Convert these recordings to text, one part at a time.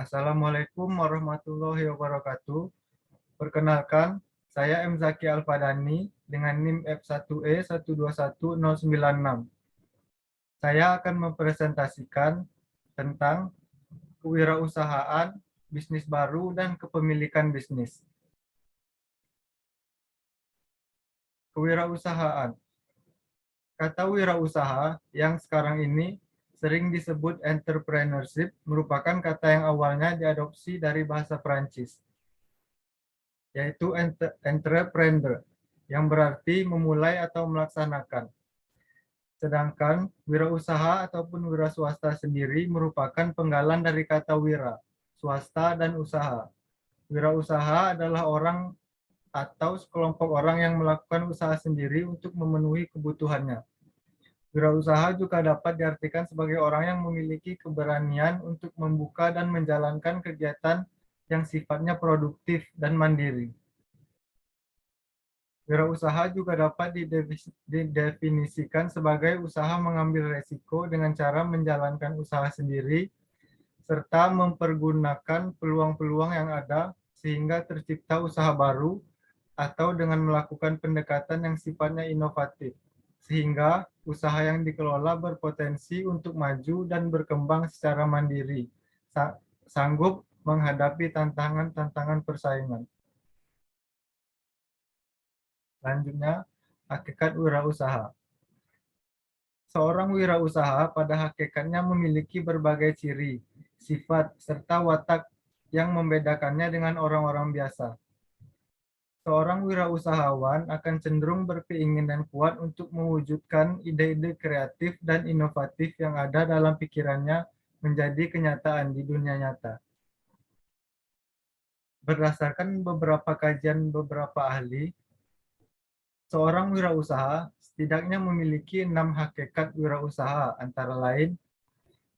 Assalamualaikum warahmatullahi wabarakatuh. Perkenalkan, saya M. Zaki Alfadani dengan NIM F1E121096. Saya akan mempresentasikan tentang kewirausahaan, bisnis baru, dan kepemilikan bisnis. Kewirausahaan. Kata wirausaha yang sekarang ini sering disebut entrepreneurship merupakan kata yang awalnya diadopsi dari bahasa Prancis, yaitu entreprendre, yang berarti memulai atau melaksanakan. Sedangkan wirausaha ataupun wira swasta sendiri merupakan penggalan dari kata wira, swasta, dan usaha. Wirausaha adalah orang atau sekelompok orang yang melakukan usaha sendiri untuk memenuhi kebutuhannya. Wirausaha juga dapat diartikan sebagai orang yang memiliki keberanian untuk membuka dan menjalankan kegiatan yang sifatnya produktif dan mandiri. Wirausaha juga dapat didefinisikan sebagai usaha mengambil resiko dengan cara menjalankan usaha sendiri, serta mempergunakan peluang-peluang yang ada sehingga tercipta usaha baru, atau dengan melakukan pendekatan yang sifatnya inovatif, sehingga usaha yang dikelola berpotensi untuk maju dan berkembang secara mandiri, sanggup menghadapi tantangan-tantangan persaingan. Selanjutnya, hakikat wirausaha. Seorang wirausaha pada hakikatnya memiliki berbagai ciri, sifat, serta watak yang membedakannya dengan orang-orang biasa. Seorang wirausahawan akan cenderung berkeinginan kuat untuk mewujudkan ide-ide kreatif dan inovatif yang ada dalam pikirannya menjadi kenyataan di dunia nyata. Berdasarkan beberapa kajian beberapa ahli, seorang wirausaha setidaknya memiliki 6 hakikat wirausaha, antara lain: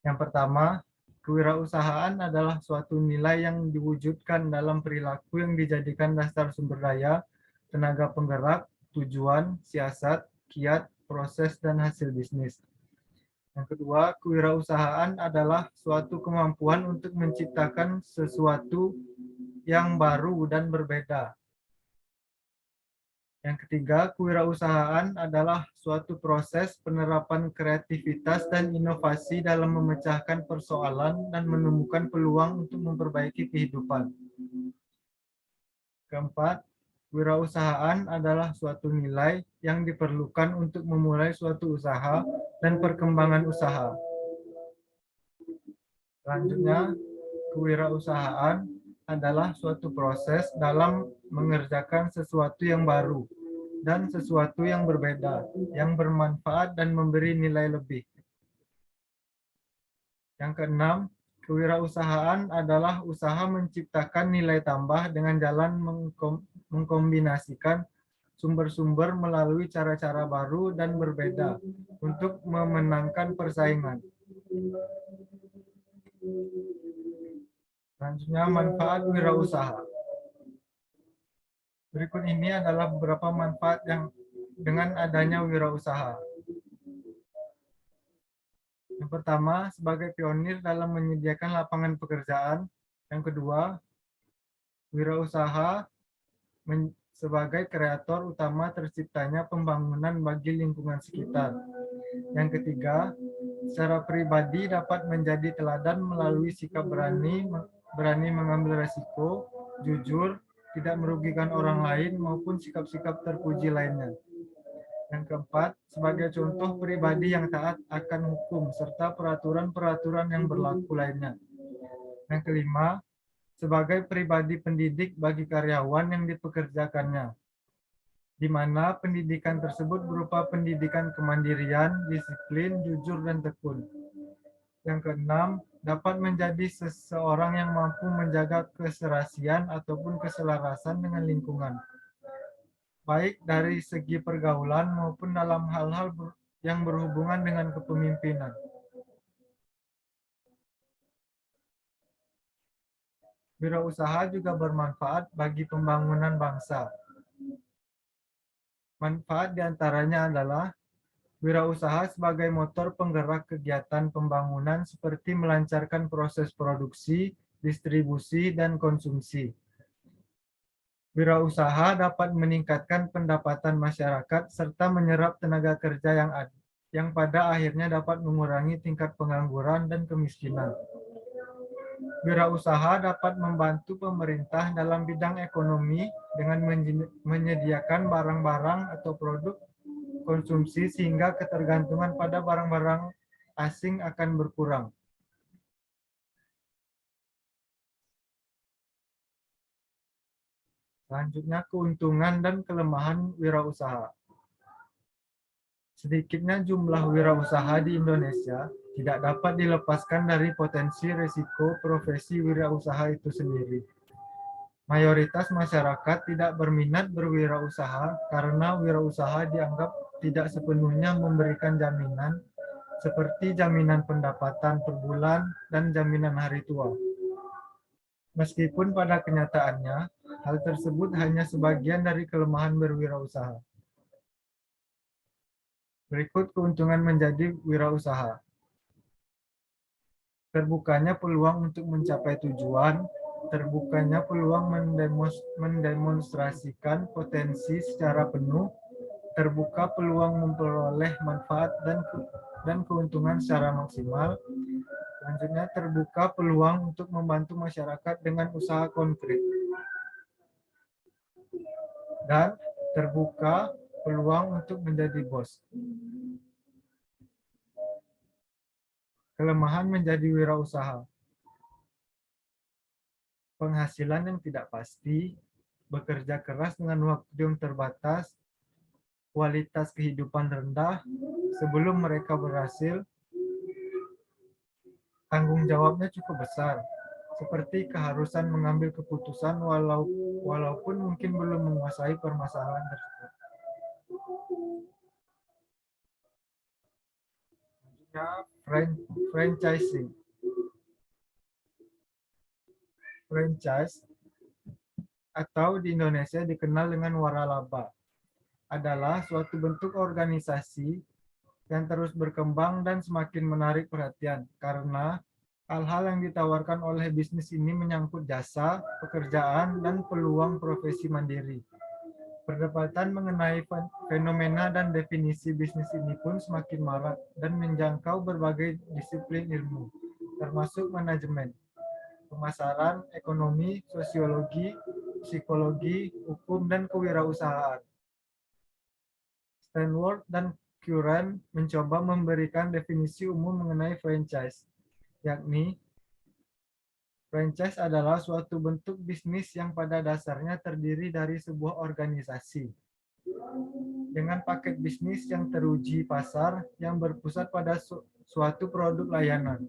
yang pertama, kewirausahaan adalah suatu nilai yang diwujudkan dalam perilaku yang dijadikan dasar sumber daya, tenaga penggerak, tujuan, siasat, kiat, proses, dan hasil bisnis. Yang kedua, kewirausahaan adalah suatu kemampuan untuk menciptakan sesuatu yang baru dan berbeda. Yang ketiga, kewirausahaan adalah suatu proses penerapan kreativitas dan inovasi dalam memecahkan persoalan dan menemukan peluang untuk memperbaiki kehidupan. Keempat, kewirausahaan adalah suatu nilai yang diperlukan untuk memulai suatu usaha dan perkembangan usaha. Selanjutnya, kewirausahaan adalah suatu proses dalam mengerjakan sesuatu yang baru dan sesuatu yang berbeda, yang bermanfaat dan memberi nilai lebih. Yang keenam, kewirausahaan adalah usaha menciptakan nilai tambah dengan jalan mengkombinasikan sumber-sumber melalui cara-cara baru dan berbeda untuk memenangkan persaingan. Selanjutnya, manfaat wirausaha. Berikut ini adalah beberapa manfaat yang dengan adanya wirausaha. Yang pertama, sebagai pionir dalam menyediakan lapangan pekerjaan. Yang kedua, wirausaha sebagai kreator utama terciptanya pembangunan bagi lingkungan sekitar. Yang ketiga, secara pribadi dapat menjadi teladan melalui sikap berani mengambil resiko, jujur, tidak merugikan orang lain, maupun sikap-sikap terpuji lainnya. Yang keempat, sebagai contoh pribadi yang taat akan hukum serta peraturan-peraturan yang berlaku lainnya. Yang kelima, sebagai pribadi pendidik bagi karyawan yang dipekerjakannya, di mana pendidikan tersebut berupa pendidikan kemandirian, disiplin, jujur, dan tekun. Yang keenam, dapat menjadi seseorang yang mampu menjaga keserasian ataupun keselarasan dengan lingkungan, baik dari segi pergaulan maupun dalam hal-hal yang berhubungan dengan kepemimpinan. Wirausaha juga bermanfaat bagi pembangunan bangsa. Manfaat diantaranya adalah wirausaha sebagai motor penggerak kegiatan pembangunan seperti melancarkan proses produksi, distribusi, dan konsumsi. Wirausaha dapat meningkatkan pendapatan masyarakat serta menyerap tenaga kerja yang pada akhirnya dapat mengurangi tingkat pengangguran dan kemiskinan. Wirausaha dapat membantu pemerintah dalam bidang ekonomi dengan menyediakan barang-barang atau produk konsumsi sehingga ketergantungan pada barang-barang asing akan berkurang. Selanjutnya, keuntungan dan kelemahan wirausaha. Sedikitnya jumlah wirausaha di Indonesia tidak dapat dilepaskan dari potensi risiko profesi wirausaha itu sendiri. Mayoritas masyarakat tidak berminat berwirausaha karena wirausaha dianggap tidak sepenuhnya memberikan jaminan seperti jaminan pendapatan per bulan dan jaminan hari tua. Meskipun pada kenyataannya, hal tersebut hanya sebagian dari kelemahan berwirausaha. Berikut keuntungan menjadi wirausaha. Terbukanya peluang untuk mencapai tujuan, terbukanya peluang mendemonstrasikan potensi secara penuh, terbuka peluang memperoleh manfaat dan keuntungan secara maksimal. Selanjutnya, terbuka peluang untuk membantu masyarakat dengan usaha konkret. Dan terbuka peluang untuk menjadi bos. Kelemahan menjadi wirausaha. Penghasilan yang tidak pasti, bekerja keras dengan waktu yang terbatas, kualitas kehidupan rendah, sebelum mereka berhasil, tanggung jawabnya cukup besar, seperti keharusan mengambil keputusan walaupun mungkin belum menguasai permasalahan tersebut. Franchising. Franchise atau di Indonesia dikenal dengan waralaba adalah suatu bentuk organisasi yang terus berkembang dan semakin menarik perhatian karena hal-hal yang ditawarkan oleh bisnis ini menyangkut jasa, pekerjaan, dan peluang profesi mandiri. Perdebatan mengenai fenomena dan definisi bisnis ini pun semakin marak dan menjangkau berbagai disiplin ilmu, termasuk manajemen, pemasaran, ekonomi, sosiologi, psikologi, hukum, dan kewirausahaan. Stanford dan Curran mencoba memberikan definisi umum mengenai franchise, yakni franchise adalah suatu bentuk bisnis yang pada dasarnya terdiri dari sebuah organisasi dengan paket bisnis yang teruji pasar yang berpusat pada suatu produk layanan.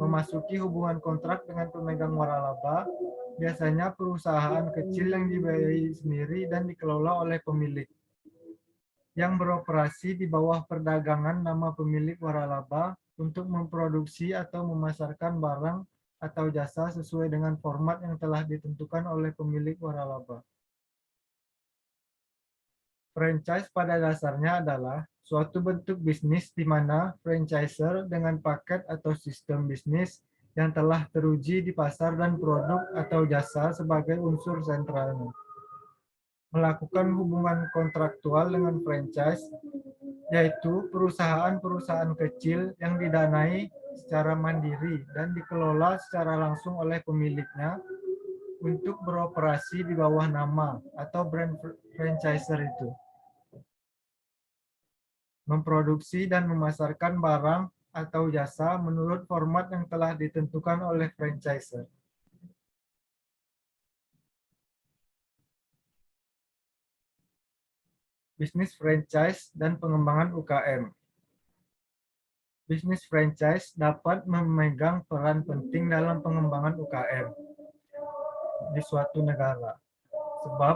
Memasuki hubungan kontrak dengan pemegang waralaba, biasanya perusahaan kecil yang dibiayai sendiri dan dikelola oleh pemilik, yang beroperasi di bawah perdagangan nama pemilik waralaba untuk memproduksi atau memasarkan barang atau jasa sesuai dengan format yang telah ditentukan oleh pemilik waralaba. Franchise pada dasarnya adalah suatu bentuk bisnis di mana franchiser dengan paket atau sistem bisnis yang telah teruji di pasar dan produk atau jasa sebagai unsur sentralnya. Melakukan hubungan kontraktual dengan franchise, yaitu perusahaan-perusahaan kecil yang didanai secara mandiri dan dikelola secara langsung oleh pemiliknya untuk beroperasi di bawah nama atau brand franchiser itu. Memproduksi dan memasarkan barang atau jasa menurut format yang telah ditentukan oleh franchiser. Bisnis franchise dan pengembangan UKM. Bisnis franchise dapat memegang peran penting dalam pengembangan UKM di suatu negara. Sebab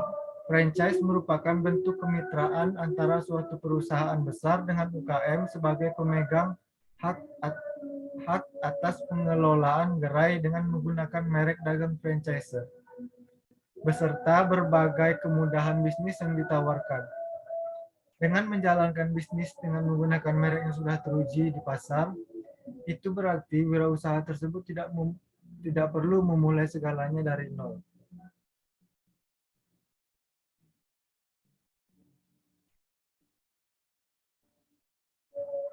franchise merupakan bentuk kemitraan antara suatu perusahaan besar dengan UKM sebagai pemegang hak atas pengelolaan gerai dengan menggunakan merek dagang franchiser, beserta berbagai kemudahan bisnis yang ditawarkan. Dengan menjalankan bisnis dengan menggunakan merek yang sudah teruji di pasar, itu berarti wirausaha tersebut Tidak perlu memulai segalanya dari nol.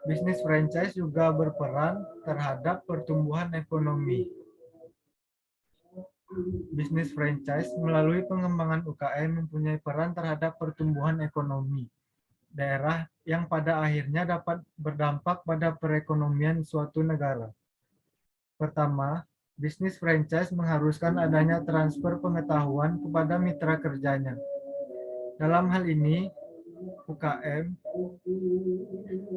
Bisnis franchise juga berperan terhadap pertumbuhan ekonomi. Bisnis franchise melalui pengembangan UKM mempunyai peran terhadap pertumbuhan ekonomi daerah yang pada akhirnya dapat berdampak pada perekonomian suatu negara. Pertama, bisnis franchise mengharuskan adanya transfer pengetahuan kepada mitra kerjanya. Dalam hal ini, UKM,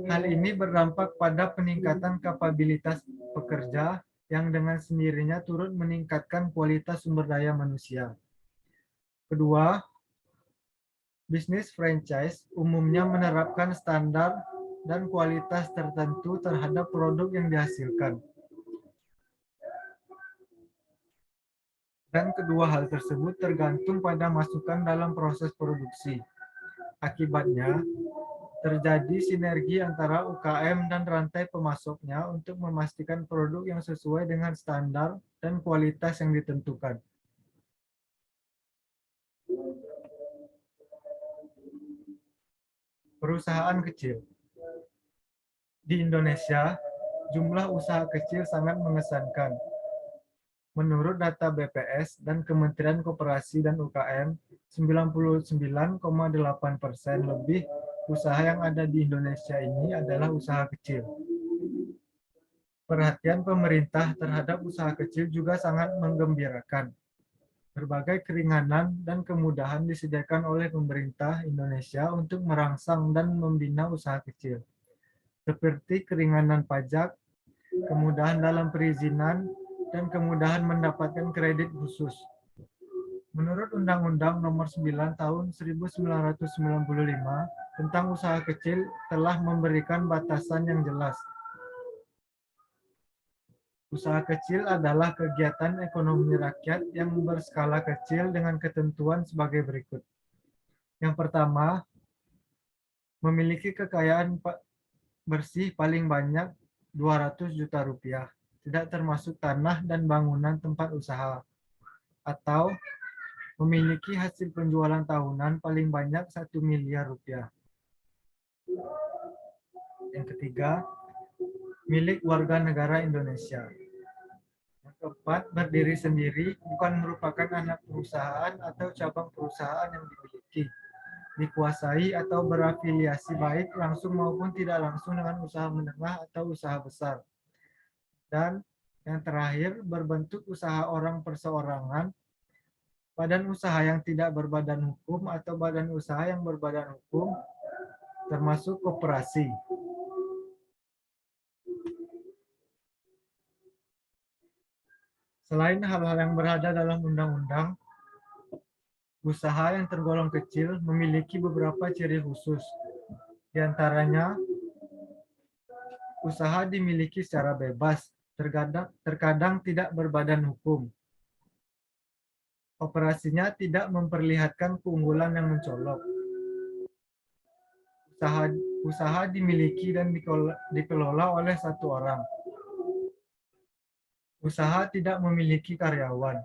hal ini berdampak pada peningkatan kapabilitas pekerja yang dengan sendirinya turut meningkatkan kualitas sumber daya manusia. Kedua, bisnis franchise umumnya menerapkan standar dan kualitas tertentu terhadap produk yang dihasilkan. Dan kedua hal tersebut tergantung pada masukan dalam proses produksi. Akibatnya, terjadi sinergi antara UKM dan rantai pemasoknya untuk memastikan produk yang sesuai dengan standar dan kualitas yang ditentukan. Perusahaan kecil. Di Indonesia, jumlah usaha kecil sangat mengesankan. Menurut data BPS dan Kementerian Koperasi dan UKM, 99,8% lebih usaha yang ada di Indonesia ini adalah usaha kecil. Perhatian pemerintah terhadap usaha kecil juga sangat menggembirakan. Berbagai keringanan dan kemudahan disediakan oleh pemerintah Indonesia untuk merangsang dan membina usaha kecil, seperti keringanan pajak, kemudahan dalam perizinan, dan kemudahan mendapatkan kredit khusus. Menurut Undang-Undang Nomor 9 Tahun 1995 tentang usaha kecil telah memberikan batasan yang jelas. Usaha kecil adalah kegiatan ekonomi rakyat yang berskala kecil dengan ketentuan sebagai berikut. Yang pertama, memiliki kekayaan bersih paling banyak 200 juta rupiah, tidak termasuk tanah dan bangunan tempat usaha, atau memiliki hasil penjualan tahunan paling banyak 1 miliar rupiah. Yang ketiga, milik warga negara Indonesia. Yang keempat, berdiri sendiri, bukan merupakan anak perusahaan atau cabang perusahaan yang dimiliki, dikuasai atau berafiliasi baik langsung maupun tidak langsung dengan usaha menengah atau usaha besar. Dan yang terakhir, berbentuk usaha orang perseorangan, badan usaha yang tidak berbadan hukum atau badan usaha yang berbadan hukum, termasuk koperasi. Selain hal-hal yang berada dalam undang-undang, usaha yang tergolong kecil memiliki beberapa ciri khusus. Di antaranya, usaha dimiliki secara bebas, terkadang tidak berbadan hukum. Operasinya tidak memperlihatkan keunggulan yang mencolok. Usaha dimiliki dan dikelola oleh satu orang. Usaha tidak memiliki karyawan.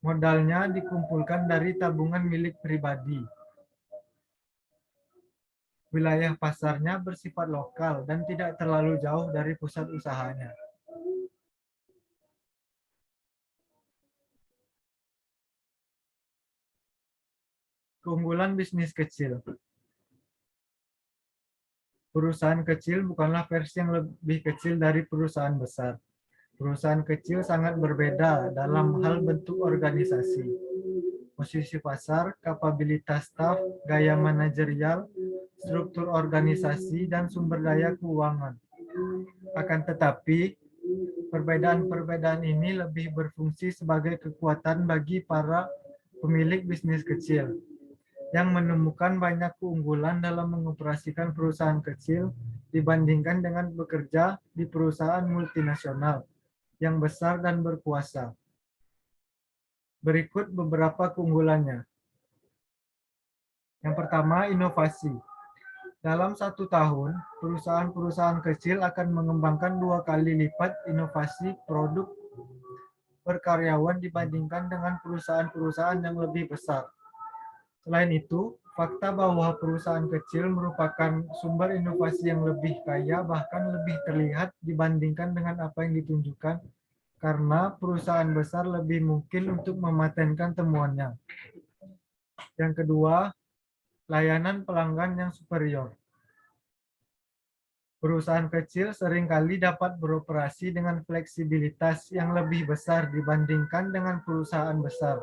Modalnya dikumpulkan dari tabungan milik pribadi. Wilayah pasarnya bersifat lokal dan tidak terlalu jauh dari pusat usahanya. Keunggulan bisnis kecil. Perusahaan kecil bukanlah versi yang lebih kecil dari perusahaan besar. Perusahaan kecil sangat berbeda dalam hal bentuk organisasi, posisi pasar, kapabilitas staf, gaya manajerial, struktur organisasi, dan sumber daya keuangan. Akan tetapi, perbedaan-perbedaan ini lebih berfungsi sebagai kekuatan bagi para pemilik bisnis kecil yang menemukan banyak keunggulan dalam mengoperasikan perusahaan kecil dibandingkan dengan bekerja di perusahaan multinasional yang besar dan berkuasa. Berikut beberapa keunggulannya. Yang pertama, inovasi. Dalam 1 tahun, perusahaan-perusahaan kecil akan mengembangkan 2 kali lipat inovasi produk per karyawan dibandingkan dengan perusahaan-perusahaan yang lebih besar. Selain itu, fakta bahwa perusahaan kecil merupakan sumber inovasi yang lebih kaya bahkan lebih terlihat dibandingkan dengan apa yang ditunjukkan karena perusahaan besar lebih mungkin untuk mematenkan temuannya. Yang kedua, layanan pelanggan yang superior. Perusahaan kecil seringkali dapat beroperasi dengan fleksibilitas yang lebih besar dibandingkan dengan perusahaan besar,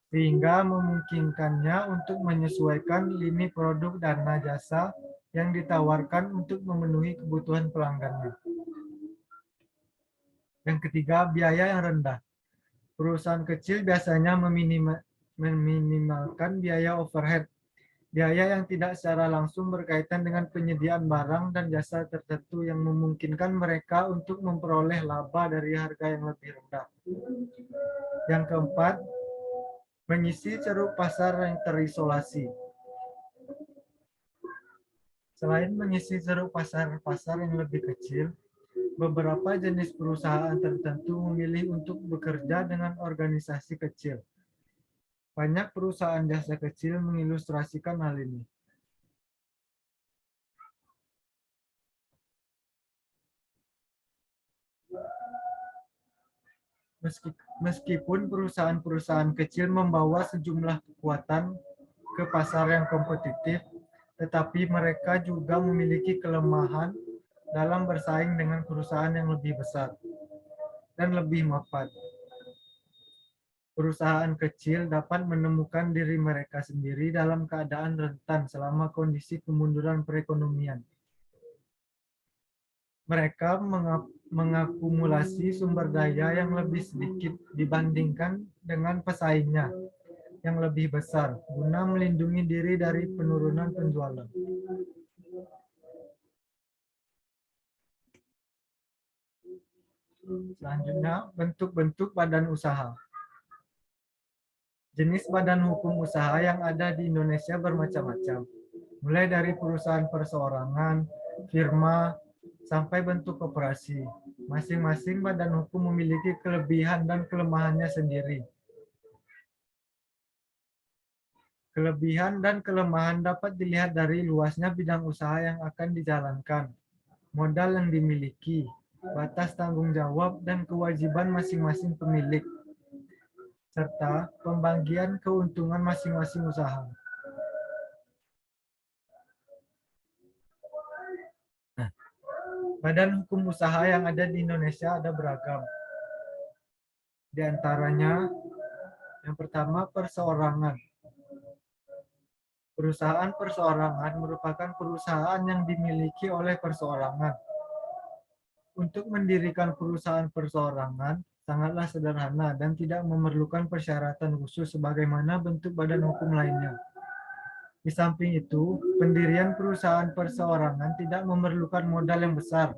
sehingga memungkinkannya untuk menyesuaikan lini produk dan jasa yang ditawarkan untuk memenuhi kebutuhan pelanggannya. Yang ketiga, biaya yang rendah. Perusahaan kecil biasanya meminimalkan biaya overhead, biaya yang tidak secara langsung berkaitan dengan penyediaan barang dan jasa tertentu yang memungkinkan mereka untuk memperoleh laba dari harga yang lebih rendah. Yang keempat, mengisi ceruk pasar yang terisolasi. Selain mengisi ceruk pasar-pasar yang lebih kecil, beberapa jenis perusahaan tertentu memilih untuk bekerja dengan organisasi kecil. Banyak perusahaan jasa kecil mengilustrasikan hal ini. Meskipun perusahaan-perusahaan kecil membawa sejumlah kekuatan ke pasar yang kompetitif, tetapi mereka juga memiliki kelemahan dalam bersaing dengan perusahaan yang lebih besar dan lebih mapan. Perusahaan kecil dapat menemukan diri mereka sendiri dalam keadaan rentan selama kondisi kemunduran perekonomian. Mereka mengakumulasi sumber daya yang lebih sedikit dibandingkan dengan pesaingnya yang lebih besar guna melindungi diri dari penurunan penjualan. Selanjutnya, bentuk-bentuk badan usaha. Jenis badan hukum usaha yang ada di Indonesia bermacam-macam, mulai dari perusahaan perseorangan, firma, sampai bentuk koperasi. Masing-masing badan hukum memiliki kelebihan dan kelemahannya sendiri. Kelebihan dan kelemahan dapat dilihat dari luasnya bidang usaha yang akan dijalankan, modal yang dimiliki, batas tanggung jawab dan kewajiban masing-masing pemilik, serta pembagian keuntungan masing-masing usaha. Badan hukum usaha yang ada di Indonesia ada beragam. Di antaranya, yang pertama, perseorangan. Perusahaan perseorangan merupakan perusahaan yang dimiliki oleh perseorangan. Untuk mendirikan perusahaan perseorangan sangatlah sederhana dan tidak memerlukan persyaratan khusus sebagaimana bentuk badan hukum lainnya. Di samping itu, pendirian perusahaan perseorangan tidak memerlukan modal yang besar.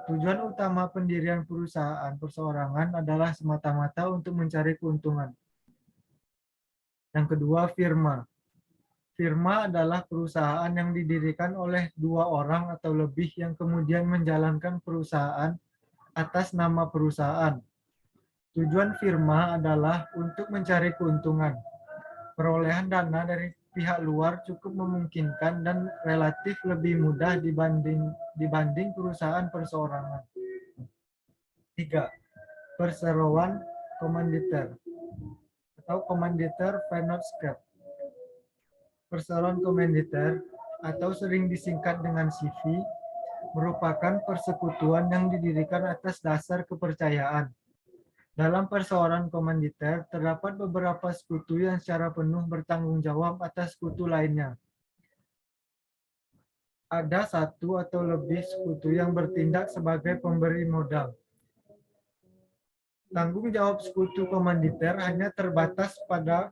Tujuan utama pendirian perusahaan perseorangan adalah semata-mata untuk mencari keuntungan. Yang kedua, firma. Firma adalah perusahaan yang didirikan oleh dua orang atau lebih yang kemudian menjalankan perusahaan atas nama perusahaan. Tujuan firma adalah untuk mencari keuntungan. Perolehan dana dari pihak luar cukup memungkinkan dan relatif lebih mudah dibanding perusahaan perseorangan. 3. Perseroan komanditer atau komanditer Vennootschap. Perseroan komanditer atau sering disingkat dengan CV merupakan persekutuan yang didirikan atas dasar kepercayaan. Dalam perseorangan komanditer, terdapat beberapa sekutu yang secara penuh bertanggung jawab atas sekutu lainnya. Ada satu atau lebih sekutu yang bertindak sebagai pemberi modal. Tanggung jawab sekutu komanditer hanya terbatas pada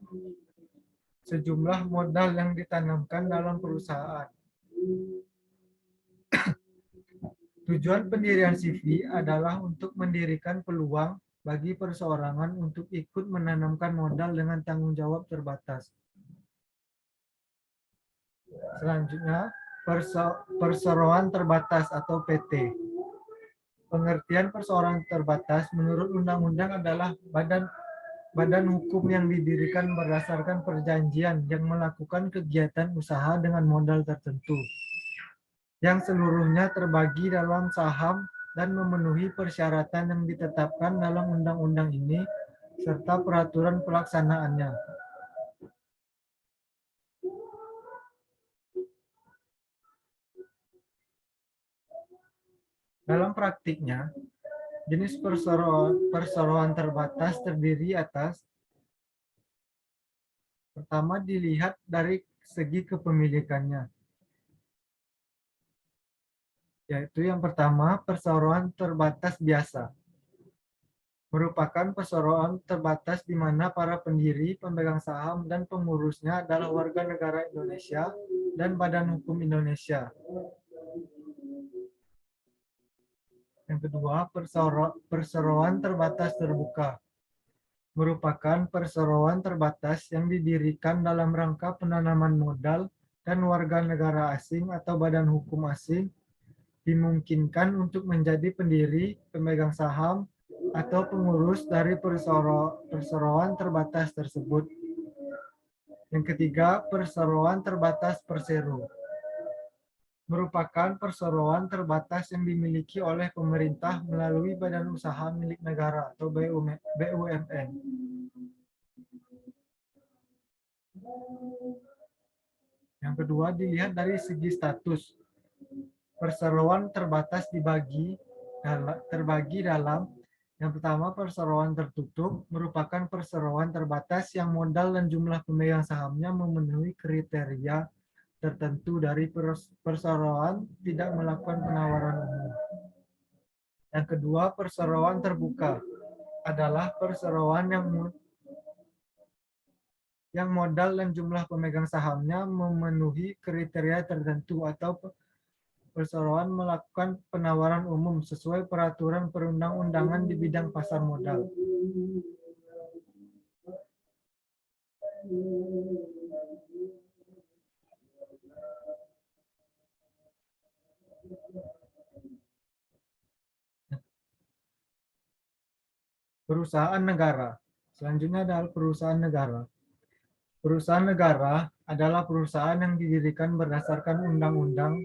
sejumlah modal yang ditanamkan dalam perusahaan. Tujuan pendirian CV adalah untuk mendirikan peluang bagi perseorangan untuk ikut menanamkan modal dengan tanggung jawab terbatas. Selanjutnya, perseroan terbatas atau PT. Pengertian perseorangan terbatas menurut undang-undang adalah badan hukum yang didirikan berdasarkan perjanjian yang melakukan kegiatan usaha dengan modal tertentu, yang seluruhnya terbagi dalam saham dan memenuhi persyaratan yang ditetapkan dalam undang-undang ini serta peraturan pelaksanaannya. Dalam praktiknya, jenis perseroan terbatas terdiri atas: pertama, dilihat dari segi kepemilikannya, yaitu yang pertama, perseroan terbatas biasa. Merupakan perseroan terbatas di mana para pendiri, pemegang saham, dan pengurusnya adalah warga negara Indonesia dan Badan Hukum Indonesia. Yang kedua, perseroan terbatas terbuka. Merupakan perseroan terbatas yang didirikan dalam rangka penanaman modal dan warga negara asing atau badan hukum asing dimungkinkan untuk menjadi pendiri, pemegang saham, atau pengurus dari perseroan terbatas tersebut. Yang ketiga, perseroan terbatas persero. Merupakan perseroan terbatas yang dimiliki oleh pemerintah melalui badan usaha milik negara atau BUMN. Yang kedua, dilihat dari segi status. Perseroan terbatas terbagi dalam: yang pertama, perseroan tertutup, merupakan perseroan terbatas yang modal dan jumlah pemegang sahamnya memenuhi kriteria tertentu dari perseroan tidak melakukan penawaran umum. Yang kedua, perseroan terbuka adalah perseroan yang modal dan jumlah pemegang sahamnya memenuhi kriteria tertentu atau perseroan melakukan penawaran umum sesuai peraturan perundang-undangan di bidang pasar modal. Perusahaan negara. Selanjutnya adalah perusahaan negara. Perusahaan negara adalah perusahaan yang didirikan berdasarkan undang-undang.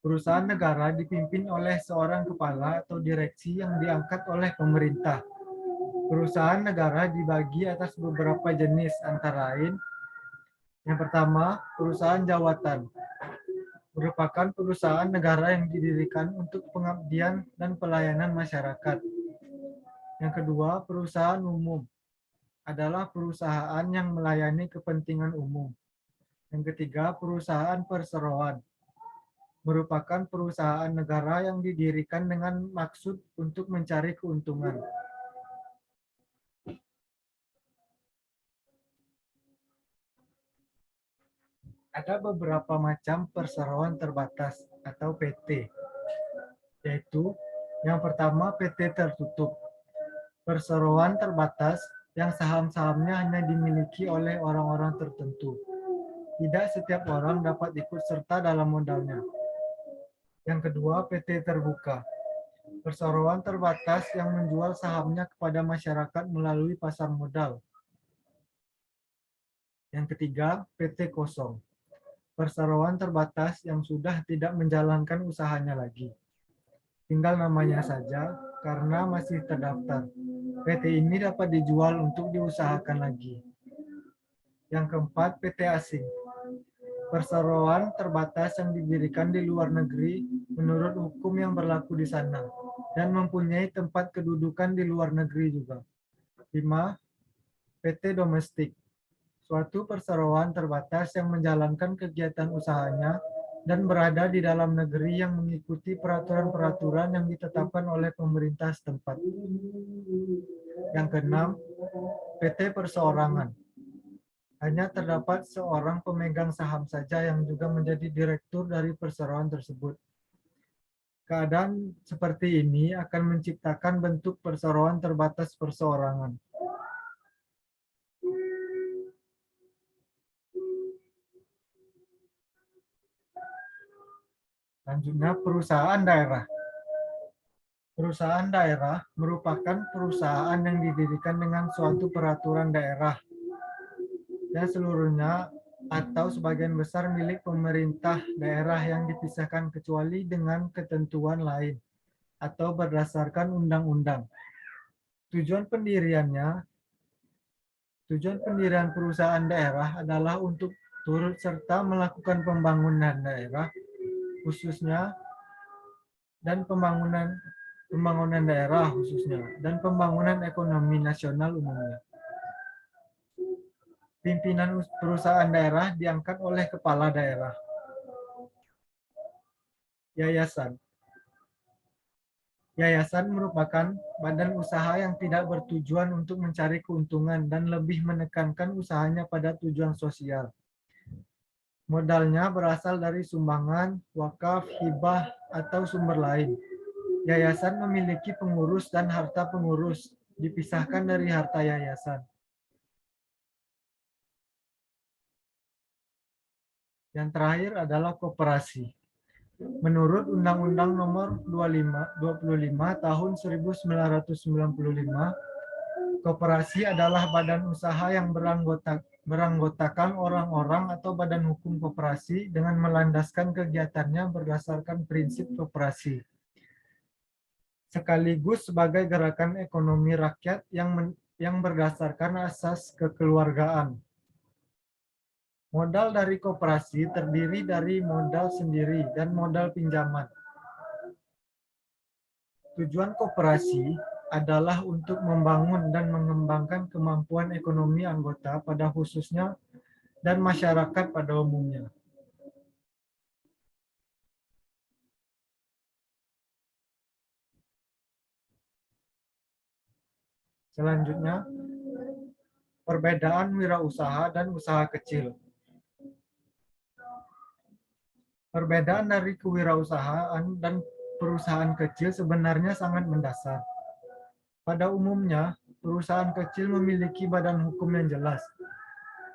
Perusahaan negara dipimpin oleh seorang kepala atau direksi yang diangkat oleh pemerintah. Perusahaan negara dibagi atas beberapa jenis, antara lain: yang pertama, perusahaan jawatan. Merupakan perusahaan negara yang didirikan untuk pengabdian dan pelayanan masyarakat. Yang kedua, perusahaan umum. Adalah perusahaan yang melayani kepentingan umum. Yang ketiga, perusahaan perseroan. Merupakan perusahaan negara yang didirikan dengan maksud untuk mencari keuntungan. Ada beberapa macam perseroan terbatas atau PT, yaitu yang pertama, PT tertutup. Perseroan terbatas yang saham-sahamnya hanya dimiliki oleh orang-orang tertentu. Tidak setiap orang dapat ikut serta dalam modalnya. Yang kedua, PT terbuka. Perseroan terbatas yang menjual sahamnya kepada masyarakat melalui pasar modal. Yang ketiga, PT kosong. Perseroan terbatas yang sudah tidak menjalankan usahanya lagi. Tinggal namanya saja karena masih terdaftar. PT ini dapat dijual untuk diusahakan lagi. Yang keempat, PT asing. Perseroan terbatas yang didirikan di luar negeri menurut hukum yang berlaku di sana dan mempunyai tempat kedudukan di luar negeri juga. 5. PT domestik. Suatu perseroan terbatas yang menjalankan kegiatan usahanya dan berada di dalam negeri yang mengikuti peraturan-peraturan yang ditetapkan oleh pemerintah setempat. Yang keenam, PT perseorangan. Hanya terdapat seorang pemegang saham saja yang juga menjadi direktur dari perseroan tersebut. Keadaan seperti ini akan menciptakan bentuk perseroan terbatas perseorangan. Selanjutnya, perusahaan daerah. Perusahaan daerah merupakan perusahaan yang didirikan dengan suatu peraturan daerah yang seluruhnya atau sebagian besar milik pemerintah daerah yang dipisahkan kecuali dengan ketentuan lain atau berdasarkan undang-undang. Tujuan pendiriannya, tujuan pendirian perusahaan daerah adalah untuk turut serta melakukan pembangunan daerah khususnya dan pembangunan daerah khususnya dan pembangunan ekonomi nasional umumnya. Pimpinan perusahaan daerah diangkat oleh kepala daerah. Yayasan. Yayasan merupakan badan usaha yang tidak bertujuan untuk mencari keuntungan dan lebih menekankan usahanya pada tujuan sosial. Modalnya berasal dari sumbangan, wakaf, hibah, atau sumber lain. Yayasan memiliki pengurus dan harta pengurus, dipisahkan dari harta yayasan. Yang terakhir adalah koperasi. Menurut Undang-Undang Nomor 25 Tahun 1995, koperasi adalah badan usaha yang beranggotakan orang-orang atau badan hukum koperasi dengan melandaskan kegiatannya berdasarkan prinsip koperasi, sekaligus sebagai gerakan ekonomi rakyat yang berdasarkan asas kekeluargaan. Modal dari koperasi terdiri dari modal sendiri dan modal pinjaman. Tujuan koperasi adalah untuk membangun dan mengembangkan kemampuan ekonomi anggota pada khususnya dan masyarakat pada umumnya. Selanjutnya, perbedaan wirausaha dan usaha kecil. Perbedaan dari kewirausahaan dan perusahaan kecil sebenarnya sangat mendasar. Pada umumnya, perusahaan kecil memiliki badan hukum yang jelas,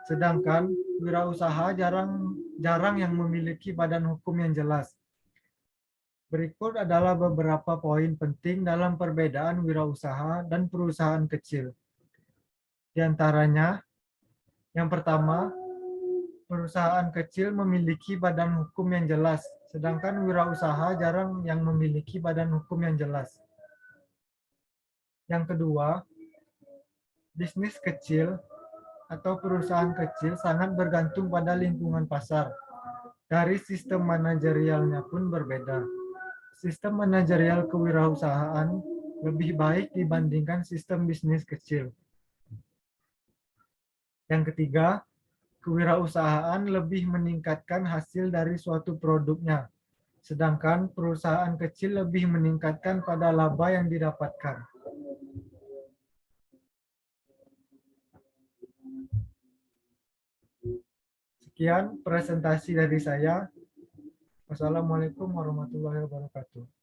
sedangkan wirausaha jarang yang memiliki badan hukum yang jelas. Berikut adalah beberapa poin penting dalam perbedaan wirausaha dan perusahaan kecil. Di antaranya, yang pertama, perusahaan kecil memiliki badan hukum yang jelas, sedangkan wirausaha jarang yang memiliki badan hukum yang jelas. Yang kedua, bisnis kecil atau perusahaan kecil sangat bergantung pada lingkungan pasar. Dari sistem manajerialnya pun berbeda. Sistem manajerial kewirausahaan lebih baik dibandingkan sistem bisnis kecil. Yang ketiga, kewirausahaan lebih meningkatkan hasil dari suatu produknya, sedangkan perusahaan kecil lebih meningkatkan pada laba yang didapatkan. Sekian presentasi dari saya. Wassalamualaikum warahmatullahi wabarakatuh.